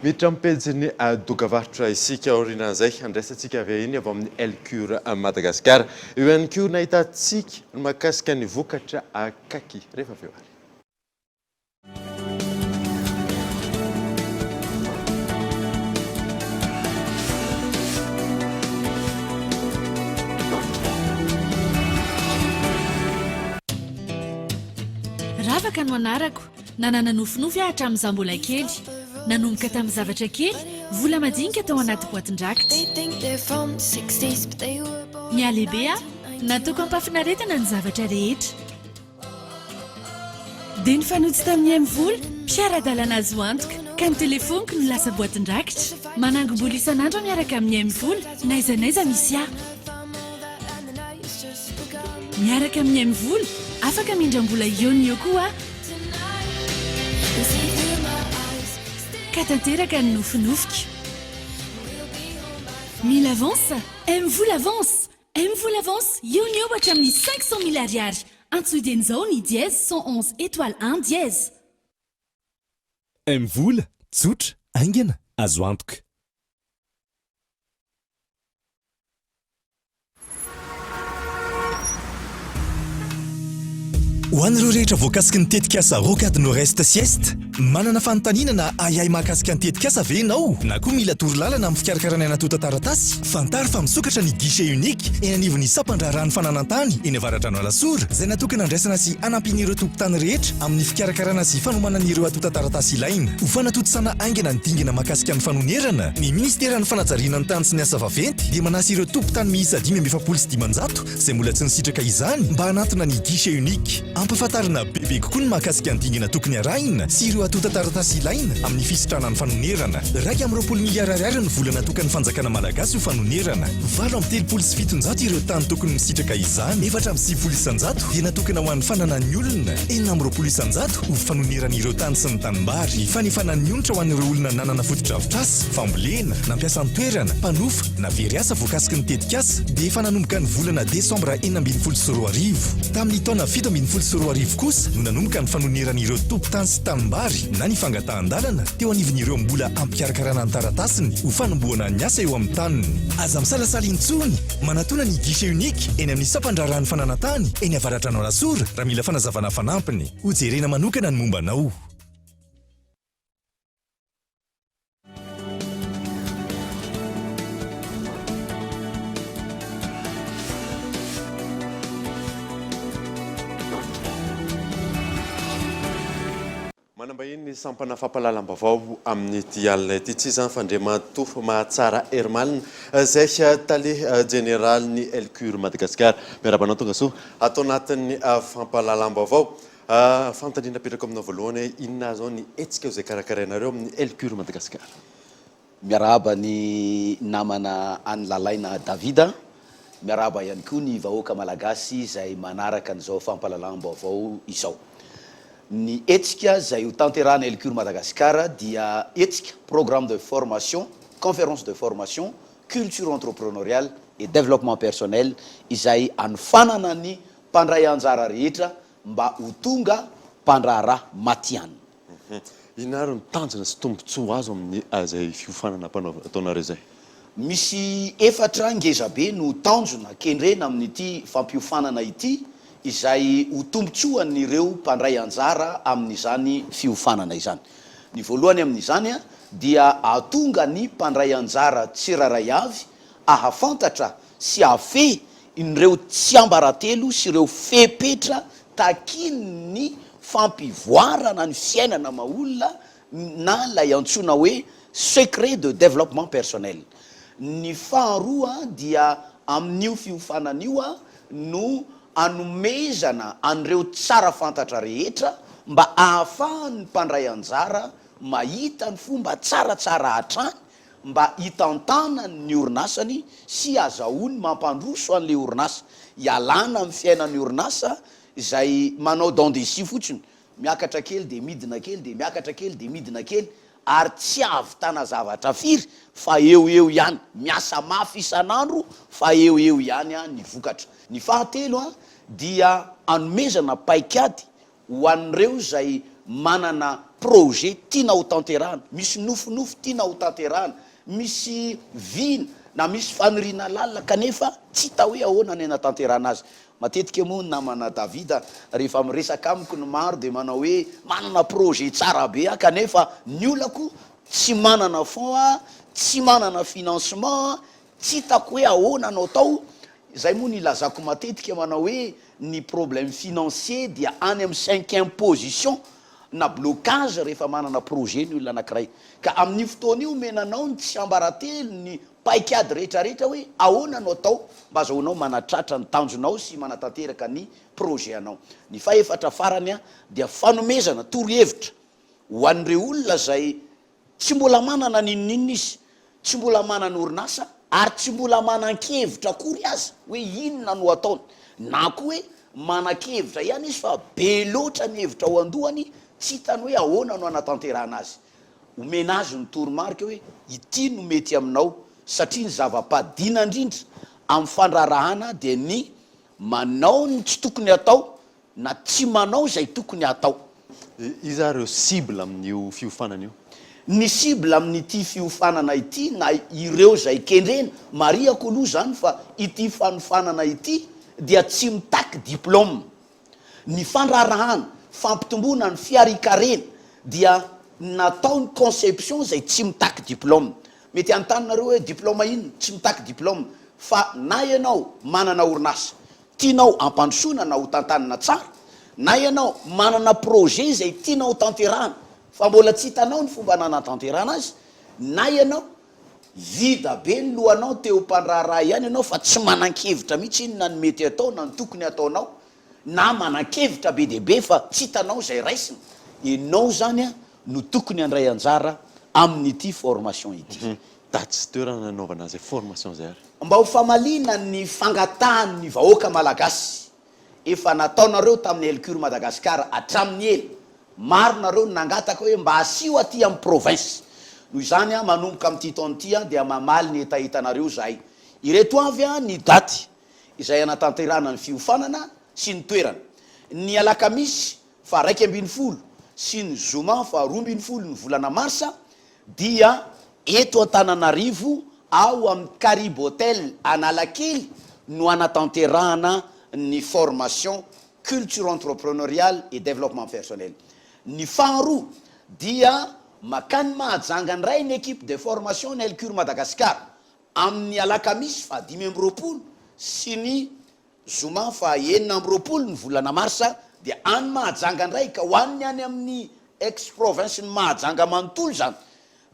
Miditra mipejiny dokavarotra isika aorianan'izay andraisantsika avy iny avy amin'ny Elcure Madagasikara. Io ihany koa nahitantsika ny mahakasika ny vokatra kaki rehefa avy eo ary. Ravaka no anarako, nanana nofinofy ahatra amin'izao mbola kely, nanomboka tamin'ny zavatra kely, vola madinika tao anaty boatin-drakitra. Mialehibe nataoko ampafinaretana ny zavatra rehetra. Dia ny fanotsy tamin'ny vola, mpiara-dalana azo antoka, ka ny telefoniko no lasa boatin-drakitra. Manangom-bola isan'andro miaraka amin'ny vola, naiza misy ahy. Miaraka amin'ny vola, afaka mindram-bola eo koa ka tanteraka ny nofinofika. Mila avance, M-vola avance. M-vola avance, eo hatramin'ny 500 000 ariary. Antsoiden'izao ny dièse 111 étoile 1 dièse. M-vola, tsotra, aingana, azo antoka. Ho an'ireo rehetra voakasiky ny tetikasa Rocade Nord-Est Sieste, manana fanontaniana ayay mahakasika ny tetikasa ve ianao? Na koa mila torolalana amin'ny fikarakarana anaty taratasy? Fantaro fa misokatra ny guichet unique eny anivon'ny sampandrarahany fananantany eny avaratra no Lasora, izay natokana andraisana sy anampin'ireo tompon-tany rehetra amin'ny fikarakarana sy fanomanan'ireo atota taratasy ilaina. Ho fanatotosana aingana ny dingana mahakasika ny fanonerana, ny Ministeran'ny Fanajariana ny tany sy ny asa vaventy dia manasa ireo tompon-tany miisa 5,700 izay mbola tsy nisitraka izany mba hanatona ny guichet unique. Ampafantarina bebe kokoa ny mahakasika ny dingana tokony arahina sy ireo atota taratasy ilaina amin'ny fisitrana ny fanonerana. 2.7 miliara ny vola natokana fanjakana malagasy ho fanonerana. 7.700 ireo tany tokony misitraka izany. 7.700 dia natokana ho an'ny fananan'ny olona. 4.700 ho fanoneran'ireo tany sy ny tanimbary. Fanifanan'ny onitra ho an'ireo olona nanana fotodrafitrasa, fambolena, nampiasany toerana, mpanofa na very asa voakasiky ny tetikasa dia efa nanomboka ny volana Desambra 2024. Tamin'ny taona 2024 kosa no nanomboka ny fanoneran'ireo tompon-tany sy tanimbary na ny fangatahan-dalana teo anivon'ireo mbola ampikarakarana ny taratasiny ho fanomboana ny asa eo amin'ny taniny. Aza misalasala intsony manatona ny guichet unique eny amin'ny sampandrarahany fananantany eny avaratra anao Lasora raha mila fanazavana fanampiny. Hojerena manokana ny mombanao. Manambahiny sampana fampalalam-baovao amin'ny dialina ity tsy izany fandriamatoa Mahatsara Hermanina izay tale général ny Elcure Madagasikara. Miarabanao tonga soa atao anatin'ny fampalalam-baovao. Fantaniana petraka aminao voalohany inona zao ny hetsika izay karakarainareo amin'ny Elcure Madagasikara. Miaraba ny namana any lalaina Davida, miaraba ihany koa ny vahoaka malagasy izay manaraka an'izao fampalalam-baovao izao. Ny hetsika izay ho tanterahana Elcure Madagasikara dia hetsika programme de formation, conférence de formation, culture entrepreneuriale et développement personnel izay anofanana ny mpandray anjara rehetra mba ho tonga mpandraharaha matiany. Inaro ny tanjona sy tombontsoa azo amin'ny izay fiofanana ataonareo izay? Misy efatra ngeza be no tanjona kendrena amin'ity fampiofanana ity izay ho tombontsoan'ireo mpandray anjara amin'izany fiofanana izany. Ny voalohany amin'izany a dia ahatonga ny mpandray anjara tsiraray avy ahafantatra sy afe ireo tsy ambaratelo sy ireo fepetra takiny ny fampivoarana ny fiainana maolona na lay antsoina hoe secret de développement personnel. Ny faharoa dia amin'io fiofanana io a no anomezana an'ireo tsara fantatra rehetra mba ahafahan'ny mpandray anjara mahita ny fomba tsaratsara hatrany mba hitantana ny orinasany sy azahoany mampandroso an'le orinasa, ialana amin'ny fiainan'ny orinasa izay manao dandesi fotsiny, miakatra kely de midina kely de miakatra kely de midina kely ary tsy avitana zavatra firy fa eo ihany, miasa mafy isan'andro fa eo ihany a ny vokatra. Ny fahatelo a dia anomezana paikady ho an'ireo zay manana projet tiana ho tanterahana, misy nofinofy tiana ho tanterahana, misy vina na misy faniriana lalina kanefa tsy hita hoe ahoana ny anatanterahana azy. Matetika moa namana Davida rehefa miresaka amiko ny maro de manao hoe manana projet tsara be a kanefa ny olako tsy manana fond a, tsy manana financement, tsy hitako hoe ahoana no atao. Zay moa ny lazako matetika manao hoe ny problème financier dia any amin'ny 5e position na blocage rehefa manana projet ny olona anankiray. Ka amin'ny fotoana io menanao ny tsy ambaratelo ny paikady rehetrarehetra hoe ahoana no atao mba azahoanao manatratra ny tanjonao sy manatanteraka ny projet anao. Ny faefatra farany a dia fanomezana torohevitra ho an'ireo olona zay tsy mbola manana ninonina izy, tsy mbola manana orinasa ary tsy mbola manan-kevitra akory azy hoe inona no ataony, na koa hoe manan-kevitra ihany izy fa be loatra ny hevitra ao andohany tsy hitany hoe ahoana no anatanterahana azy. Omena azy ny toromarika hoe ity no mety aminao, satria ny zava-padina indrindra amin'ny fandrarahana dia ny manao ny tsy tokony atao na tsy manao zay tokony atao. Iza reo cible amin'io fiofanana io? Ny cible amin'ity fiofanana ity na ireo zay kendrena mariako aloha zany fa ity fanofanana ity dia tsy mitaky diplôme. Ny fandrarahana, fampitomboana ny fiarikarena dia nataony conception zay tsy mitaky diplôme. Mety antanonareo hoe diplôme ino tsy mitaky diplôme, fa na ianao manana orinasa tianao ampandrosoana na ho tantanana tsara, na ianao manana projet zay tianao ho tanterahana fa mbola tsy hitanao ny fomba nanatanterahana azy, na ianao vida be ny lohanao teo mpandraraha ihany ianao fa tsy manan-kevitra mihitsy iny na ny mety atao na ny tokony ataonao, na manan-kevitra be deaibe fa tsy hitanao zay raisina, ianao zany a no tokony andray anjara amin'ity formation ity. Da tsy toerana nanaovana zay formation zay ary mba ho famalina ny fangatahan'ny vahoaka malagasy efa nataonareo tamin'ny Elcure Madagasikara hatramin'ny ela. Maro nareo nangataka hoe mba asio aty amin'ny province. Noho izany a manomboka amin'ity taona ity a dia mamaly ny etahitanareo zahay. Ireto avy a ny daty izay anatanterahana ny fiofanana sy ny toerana. Ny alakamisy fa 1 sy ny zoma fa 12 ny volana marsa dia eto Antananarivo ao amin'ny Caribe Hotel Analakely no anatanterahana ny formation culture entrepreneuriale et développement personnel. Ny faharoa dia makany mahajangany ray ny équipe de formation ny Elcure Madagasikara amin'ny alakamisy fa 5 sy ny zoma fa 9 ny volana marsa dia any mahajangany ray ka hoaniny any amin'ny ex province ny mahajanga manontolo zany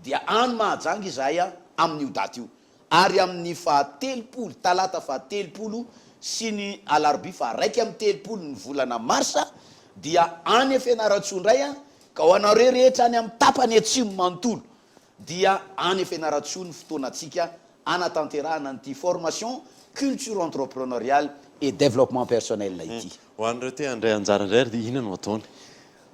dia any mahajanga izahay a amin'io daty io. Ary amin'ny fahatelopolo talata fahatelopolo sy ny alarobia fa 1 ny volana marsa dia any Fianarantsoa indray a ka ho anareo rehetra any amin'ny tapany atsimo manontolo dia any Fianarantsoa ny fotoanantsika anatanterahana an'ity formation culture entrepreneuriale et développement personnel ity. Ho anareo te andray anjara indray ary inona no ataony?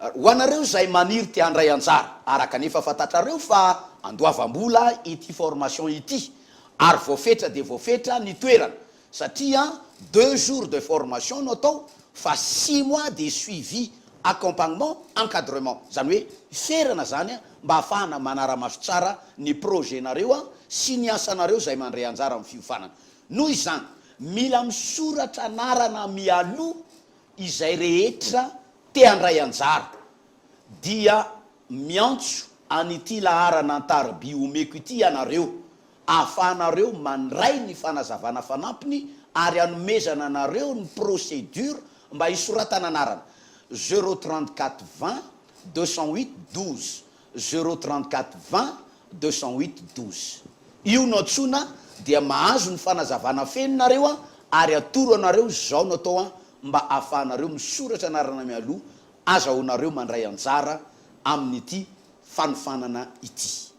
Ho anareo zay maniry te andray anjara araka nefa fantatrareo fa andoavam-bola ity formation ity ary voafetra de voafetra ny toerana satria 2 jours de formation no atao fa 6 mois de suivi, accompagnement, encadrement. Zany hoe ferana zany mba ahafahana manara-maso tsara ny projet nareo a sy ny asanareo zay mandray anjara amin'ny fiofanana. Noho izany mila misoratra anarana mialoha izay rehetra te handray anjara dia miantso anyity laharana antaraby omeko ity ianareo ahafahanareo mandray ny fanazavana fanampiny ary anomezana anareo ny procédure mba hisoratana anarana 034 20 208 12 034 20 208 12 io no antsona dia mahazo ny fanazavana feninareo a ary atoro anareo zao no atao a mba ahafahanareo misoratra anarana mialoha azahoanareo mandray anjara amin'ity fanofanana ity.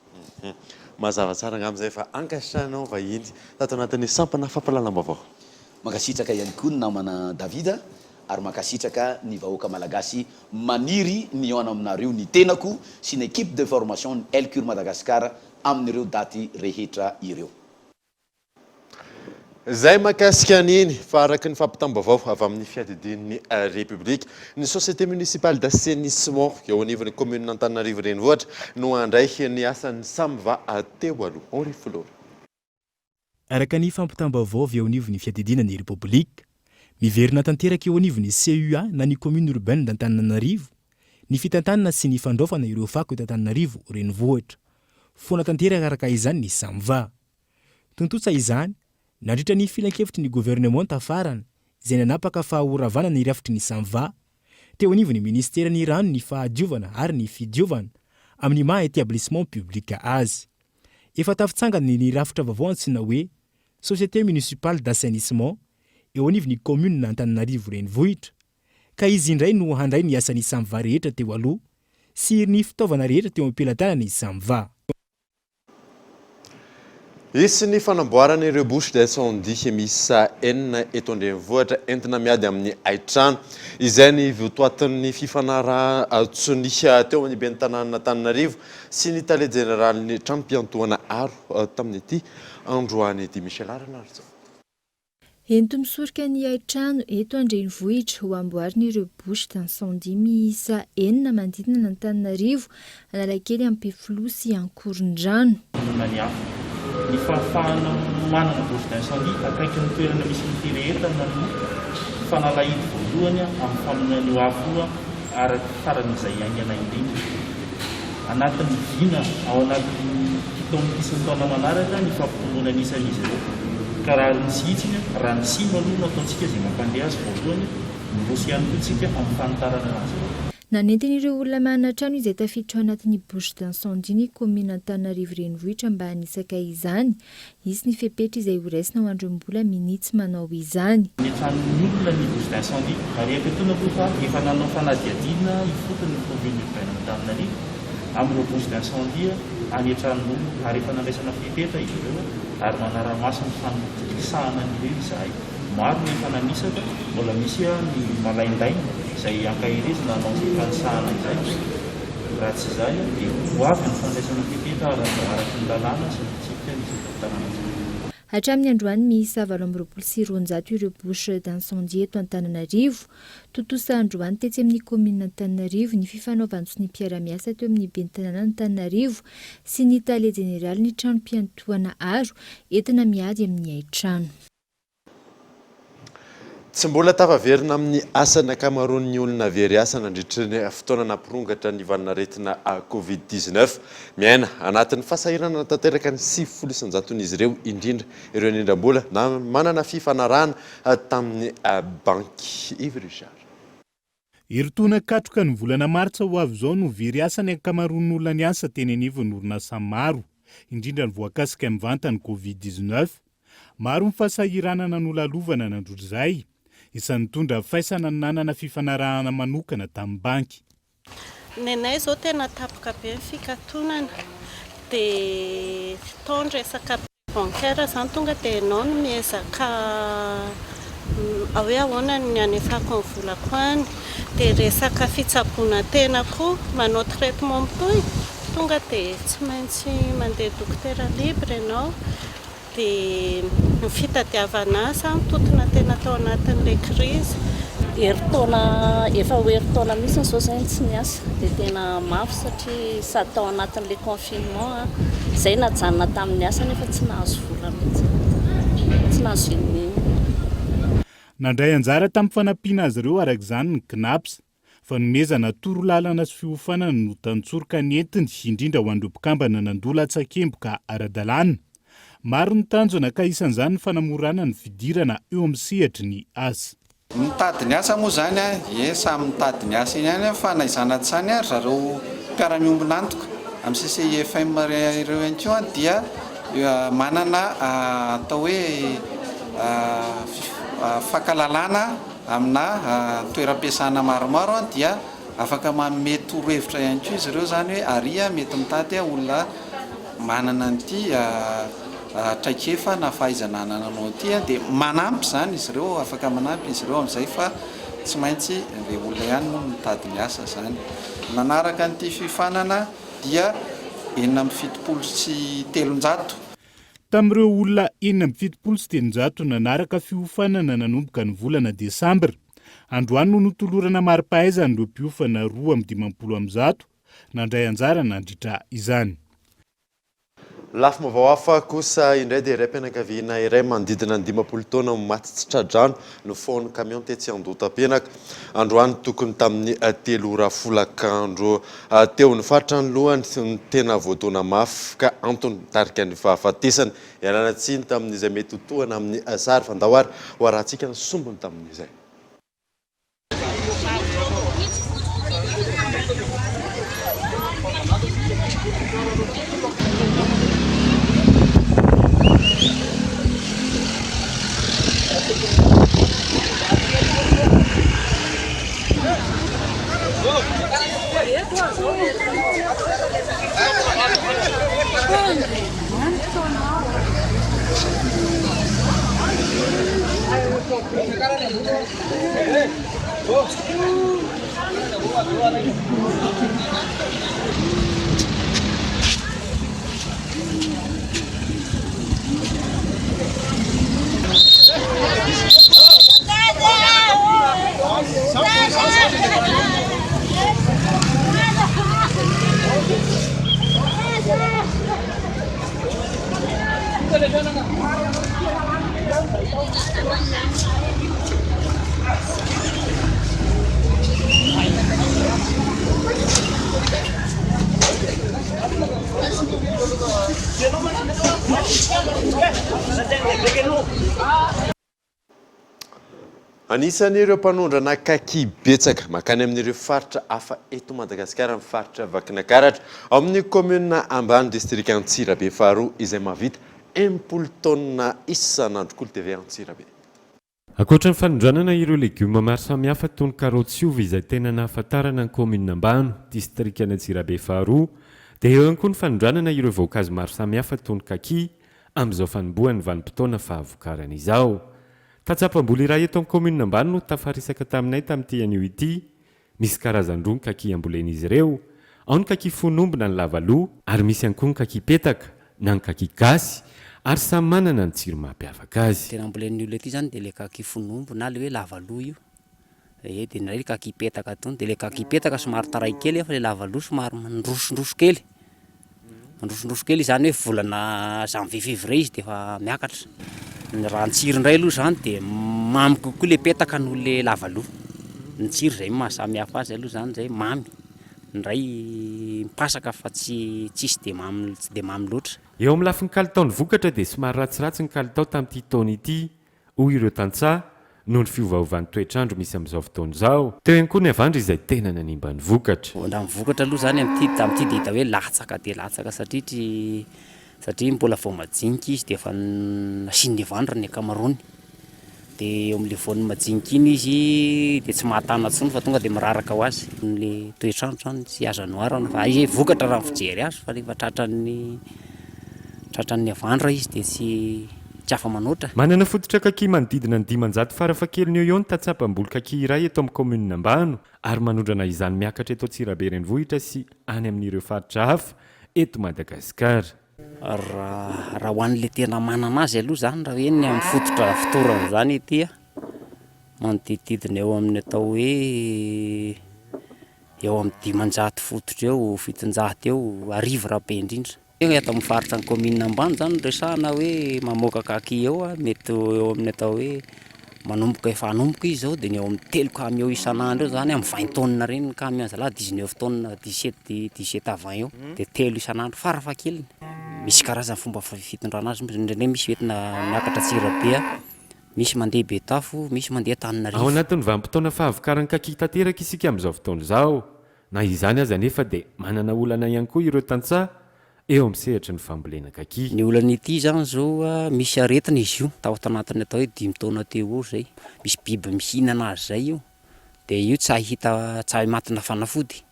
Mazava tsara ngamizay fa ankasitrahanao vahiny tato anatin'ny sampana fampalalam-baovao. Makasitraka ihany koa ny namana Davida ary makasitraka ny vahoaka malagasy maniry ny ao aminareo ny tenako sy ny équipe de formation ny Elcure Madagascar amin'ireo daty rehetra ireo. Zay makasika an'iny fa araky ny fampitam-baovao avy amin'ny fiadidian'ny République ny société municipale d'assainissement eo anivon'ny commune Antananarivo renivohitra no handray ny asan'ny samyva teo aloha. Henri Flora. Araka ny fampitam-baovao avy eo anivon'ny fiadidian'ny République miverina tanteraka eo anivon'ny CUA na ny commune urbaine d'Antananarivo ny fitantanana sy ny fandraofana ireo fako eto Antananarivo renivohitra. Foana tanteraka araka izany ny samyva. Tontotsa izany nandritra ny filan-kevitry ny gouvernement tafarana izay nanapaka fahaoravana ny rafitry ny samyva teo anivon'ny ministera ny rano ny fahadiovana ary ny fidiovana amin'ny maha établissement public azy. Efa tafitsangana ny rafitra vaovao antsina hoe société municipale d'assainissement eo anivon'ny commune Antananarivo renivohitra ka izy indray no handray ny asan'ny samyva rehetra teo aloha sy ny fitaovana rehetra teo am-pelantanany samyva. Isy ny fanamboarana ireo bouche d'incendie misa enina eto andrenivohitra entina miady amin'ny aitrano izay ny votoatin'ny fifanaraha tsony teo amin'ny ben'ny tanàna Antananarivo sy ny tale général-ny trampiantoana aro tamin'ity androany ity Michel Aranarzo. Ento misorika ny aitrano eto andrenivohitra ho amboarina ireo bouche d'incendie miisa enina manodidina ny Antananarivo Analakely, Ampifloha sy Ankorondrano. Ny fahafahana manana bouche d'incendie akaiky ny toerana misy ny rehetana no fanalahidy voalohany amin'ny famonany ho avoa araky faran'izay aingana indrindra. Anatin'ny vina ao anatin'ny fitaomisy taona manaraka ny fampitoloana anisan'izy ireo. Ka raha ny sitsiny raha ny sino aloha no ataontsika izay mampandeha azy voalohany mirosy ihany koa tsika amin'ny fanitarana azy. Nanentin'ireo olona manana trano izay tafiditra ao anatin'ny bouche d'incendie ny commune Antananarivo renivohitra mba hanisaka izany. Isy ny fepetra izay horaisina ho andrem-bola minitsy manao izany. Ny tranon'ny olona ny bouche d'incendie ary ampitoana koa fa efa nanao fanadihadiana ifotony ny commune urbaine Antananarivo amin'ireo bouche d'incendie any an-tranon'olona ary efa nandraisana fepetra izy ireo ary manara-maso ny fanisahana an'ireo izay. Maro ny efa nanisaka mbola misy ny malaindaina izay ankahirezina anao ny fanisahana izay. Raha tsy izay dia ho avy ny fandraisana fepetra araky ny lalàna sy ny tsipika ny tanàna. Hatramin'ny androany miisa 720 ireo bouche d'incendie eto Antananarivo. Totosa androany tetsy amin'ny commune Antananarivo ny fifanaovantsy ny mpiara-miasa teo amin'ny ben'ny tanàna Antananarivo sy ny tale général ny trano mpiantoana aro entina miady amin'ny aitrano. Tsy mbola tafaverina amin'ny asana akamaroan'ny olona very asa nandritra ny fotoana nampirongatra ny vanin'aretina Covid-19 miaina anatin'ny fasahirana tanteraka ny 700 izy ireo indrindra ireo indrindram-bola na manana fifanarahana tamin'ny banky Yves Richard. Eritona katroka ny volana martsa ho avy zao no very asa ny akamaroan'ny olona ny asa teny anivon'ny orinasa maro indrindra ny voakasika amin'ny vantany Covid-19 maro ny fasahiranana nolalovana nandrotra izay. Isan'ny tondra faisana nanana fifanarahana manokana tamin'ny banky. Nenay zao tena tapaka be ny fikatonana dia tondra resaka bancaire zany tonga dia anao no miezaka hoe ahoana ny anefako ny volako any dia resaka fitsaboana tena koa manao traitement mitoy tonga dia tsy maintsy mandeha dokotera libre ianao. Dia ny fitadiavana asa totona tena tao anatin'ilay krizy. Efa ho herintaona mihitsy zao zay tsy niasa dia tena mafy satria sady tao anatin'ilay confinement izay najanona tamin'ny asa nefa tsy nahazo vola mihitsy, tsy nahazo inona. nandray anjara tamin'ny fanampiana azy ireo arak'izany ny knaps fa nomezana toro lalana sy fiofanana no tantsoroka ny entiny indrindra ho an'ireo mpikambana nandola atsakemboka ara-dalàna. Maro ny tanjona ka isan'izany ny fanamorana ny fidirana eo amin'ny sehatry ny asa. Mitady ny asa moa zany samy mitady ny asa iny ihany fa naizana tsany ary zareo mpiara-miombona antoka amin'ny CCIFM ireo ihany koa dia manana atao hoe fakalalana amina toeram-piasana maromaro dia afaka manome torohevitra ihany koa izy ireo zany hoe aria mety mitady olona manana an'ity traikefa na fahaizana nananao ty dia manampy zany izy ireo afaka manampy izy ireo amin'izay fa tsy maintsy le olona ihany no mitady ny asa zany. Nanaraka an'ity fifanana dia 770 sy 300. Tamin'ireo olona 770 sy 300 nanaraka fiofanana nanomboka ny volana Desambra. Androany no notolorana mari-pahaizana ireo mpiofana 250 nandray anjara nandritra izany. Lafo mavao hafa kosa indray dia iray mpianakaviana iray manodidina ny 50 taona maty tsy tradrano no foan'ny camion tetsy Andotam-pianaka. Androany tokony tamin'ny 3 ora folakandro teo ny faritra ny lohany ny tena voataona mafy ka antony tarika ny fahafatesany. Ialana tsiny tamin'izay mety hotohana amin'ny sary fandahoary ho arahantsika ny sombony tamin'izay. Anisan'ireo mpanondrana kaki betsaka makany amin'ireo faritra hafa eto Madagasikara amin'ny faritra Vakinakaratra amin'ny commune Ambany district Antsirabe faharoa izay mahavita 10 tonna isan'andro koa TV Antsirabe. Ankoatra ny fanondranana ireo legioma maro samihafa toy ny karaoty sy ovy izay tena nahafantarana ny commune Ambany district Antsirabe faharoa dia eo ihany koa ny fanondranana ireo voankazo maro samihafa toy ny kaki amin'izao fanombohan'ny vanim-potoana fahavokarana izao. Tatsapam-boly iray eto amin'ny commune Ambany no tafarisaka taminay tamin'ity anio ity. Misy karazan-droa ny kaki ambolen'izy ireo. Ao ny kaki fonombona ny lavaloa ary misy ihany koa ny kaki petaka na ny kaki gasy ary samy manana ny tsiro mampiavaka azy. Tena ambolen'ny olona ity zany dia le kaki fonombo na le hoe lavaloa io. Dia ndraiky kaki petaka tony dia le kaki petaka somary taray kely fa le lavaloa somary mandrosondroso kely. Mandrosondroso kely zany hoe volana janvier février izy dia efa miakatra. Ny raha ny tsiro indray aloha zany dia mamy kokoa le petaka noho le lavaloa. Ny tsiro zay mahasamihafa azy aloha zany zay mamy. Ndray mipasaka fa tsisy dia mamy, tsy dia mamy loatra. Eo amin'ny lafin'ny kalitaon'ny vokatra dia somary ratsiratsy ny kalitao tamin'ity taona ity. Hoy ireo tantsaha noho ny fiovaovan'ny toetrandro misy amin'izao fotoana izao. Teo ihany koa ny avandro izay tena nanimba ny vokatra. Ny vokatra aloha zany tamin'ity dia hita hoe latsaka dia latsaka satria mbola vao majinika izy dia efa nasiany avandro ny ankamaroany. Dia eo amin'ilay voany majinika iny izy dia tsy mahatana intsony fa tonga dia miraraka ho azy. Ny toetrandro zany tsy azanoara fa izy vokatra raha fijery azy fa rehefa tratran'ny avandro izy dia tsy afa manoatra. Manana fototra kaki manodidina ny 500 farafahakeliny eo ny tatsapam-boly kaki iray eto amin'ny commune Ambano ary manondrana izany miakatra eto Antsirabe renivohitra sy any amin'ireo faritra hafa eto Madagasikara. Raha ho an'le tena manana azy aloha zany raha hoe ny amin'ny fototra fitorana zany ity manodididina eo amin'ny atao hoe eo amin'ny 500 fototra eo 700 eo arivo raha be indrindra. Eto amin'ny faritra ny commune Ambany zany resahana hoe mamoaka kaki eo mety eo amin'ny atao hoe manomboka efa anomboka izy zao dia ny eo amin'ny 3 kamy eo isan'andro eo zany amin'ny 20 tonnes reny ny kamy zala 19 tonnes 17 avant eo dia 3 isan'andro farafakeliny. Misy karazany fomba fitondrana azy ndraindray misy entina miakatra Tsirabea, misy mandeha Betafo, misy mandeha Tananarivo. Ao anatin'ny vanim-potoana fahavakaran'ny kaki tanteraka isika amin'izao fotoana izao, na izany aza nefa dia manana olana ihany koa ireo tantsaha eo amin'ny sehatra ny fambolena kaki. Ny olana ity zany zao misy aretina izy io tahotra anatiny atao hoe 5 taona teo zay, misy biby mihinana azy zay io dia io tsy ahita tsy matina fanafody,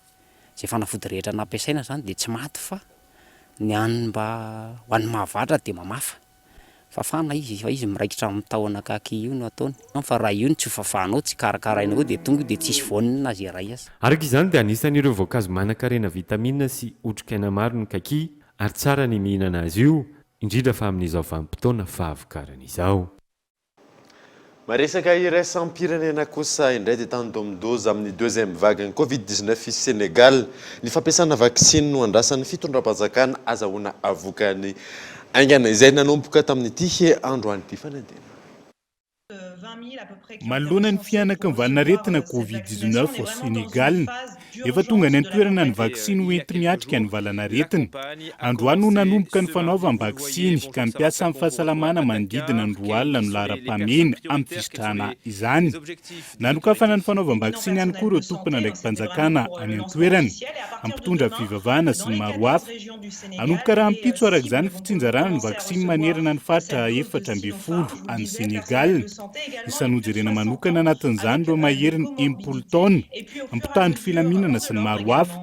zay fanafody rehetra nampiasaina zany dia tsy maty fa ny an'ny mba ho an'ny mahavatra dia mamafa. Fafana izy fa izy miraikitra amin'ny tahona kaki io no ataony. Fa raha io tsy fafanao tsy karakaraina koa dia tonga dia tsisy voaniny na zay ray aza. Araka izany dia anisan'ireo voankazo manan-karena vitamina sy otrikaina maro ny kaki ary tsara ny mihinana azy io indrindra fa amin'izao vanim-potoana fahavokarana izao. Maresaka iraisam-pirenena kosa indray dia tany domidoza amin'ny 2e vague ny Covid-19 i Sénégal. Ny fampiasana vaksiny no andrasan'ny fitondram-panjakana azahoana avokany aingana izay nanomboka tamin'ity androany ity fanadina. Manoloana ny fianakavana Covid-19 ao Sénégal, efa tonga ny antoerana ny vaksiny hoenty miatrika ny valanaretina. Androany no nanomboka ny fanaovam-vaksiny ka mipiasa amin'ny fahasalamana manodidina ny 2 alina no lahara-pamena amin'ny fisitrahana izany. Nanokafana ny fanaovam-vaksiny ihany koa ireo tompona ndraiky mpanjakana any antoerana, ampitondra fivavahana sy ny maro hafa. Anomboka raha ampitso araka izany fitsinjarana ny vaksiny manerana ny faritra 4 any Sénégal. Isanojerena manokana anatin'izany ireo maheriny 10 taona, ampitandro filaminana sy ny maro hafa.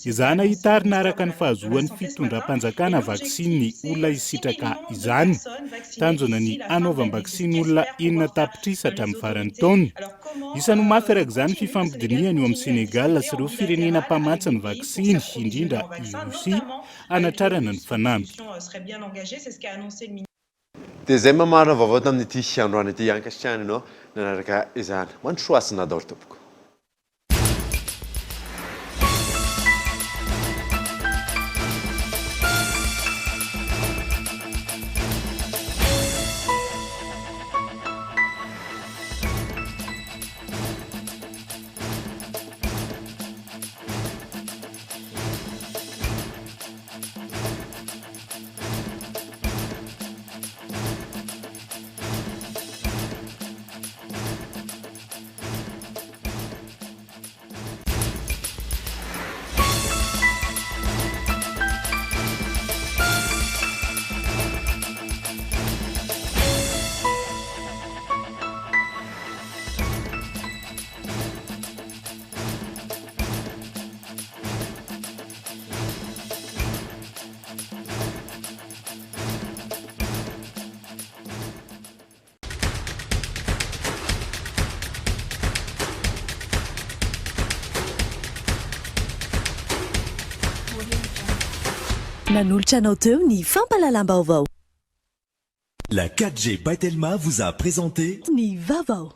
Izany hitarina araka ny fahazoan'ny fitondram-panjakana vaksiny ny olona isitraka izany. Tanjona ny anaovam-vaksiny olona 9 tapitrisa hatramin'ny farany taona. Isany mafy araka izany fifampidiniana eo amin'ny Sénégal sy ireo firenena mpamatsy ny vaksiny, indrindra i Rosia, anatrarana ny fanampy. Dia izay mamarina vaovao tamin'ity androany ity ankasitrahana ianao nanaraka izany. Mandrosoasina daholo tompoko. Nanolotra anao teo ny fampalalam-baovao. La 4G by Telma vous a présenté Ni Vavao.